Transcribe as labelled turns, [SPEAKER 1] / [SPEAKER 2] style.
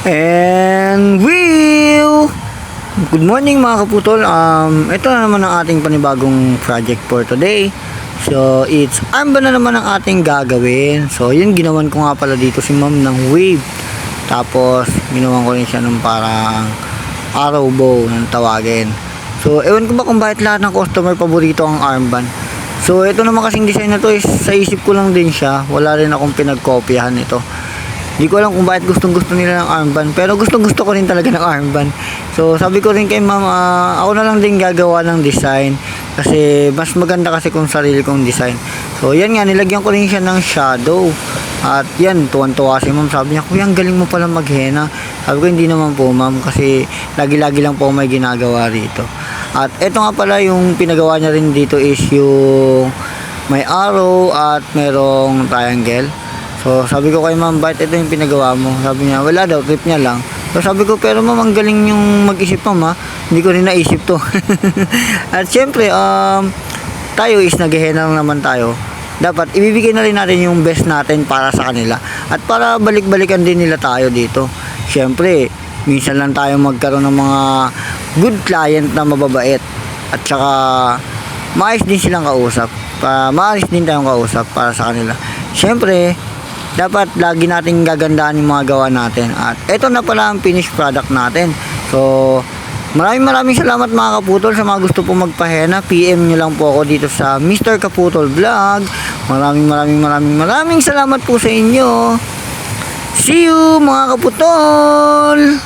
[SPEAKER 1] And good morning mga kaputol. Ito na naman ang ating panibagong project for today. So it's armband na naman ang ating gagawin. So yun, ginawan ko nga pala dito si ma'am ng wave. Tapos ginawan ko rin siya ng parang arrow bow ng tawagin. So ewan ko ba kung bakit lahat ng customer paborito ang armband. So ito naman kasing design na to is sa isip ko lang din siya. Wala rin akong pinagkopyahan ito. Hindi ko alam kung bakit gustong-gusto nila ng armband, pero gustong-gusto ko rin talaga ng armband. So sabi ko rin kay ma'am, ako na lang din gagawa ng design kasi mas maganda kasi kung sarili kong design. So yan nga, nilagyan ko rin siya ng shadow. At yan, tuwan-tuwa si ma'am. Sabi niya, kuya, ang galing mo pala maghena. Sabi ko, hindi naman po ma'am, kasi lagi-lagi lang po may ginagawa rito. At eto nga pala, yung pinagawa niya rin dito is yung may arrow at merong triangle. So sabi ko kay ma'am, bakit ito yung pinagawa mo? Sabi niya, wala daw, trip niya lang. So sabi ko, pero ma'am, ang galing yung mag-isip ma'am ha. Hindi ko rin naisip to. At syempre, tayo is naghihena lang naman tayo. Dapat ibibigay na rin natin yung best natin para sa kanila. At para balik-balikan din nila tayo dito. Syempre, minsan lang tayo magkaroon ng mga good client na mababait. At saka, maayos din silang kausap. Maayos din tayong kausap para sa kanila. Syempre, dapat lagi nating gagandahan yung mga gawa natin. At ito na pala ang finished product natin. So maraming salamat mga kaputol. Sa mga gusto po magpahena, PM nyo lang po ako dito sa Mr. Kaputol Vlog. Maraming salamat po sa inyo. See you mga kaputol.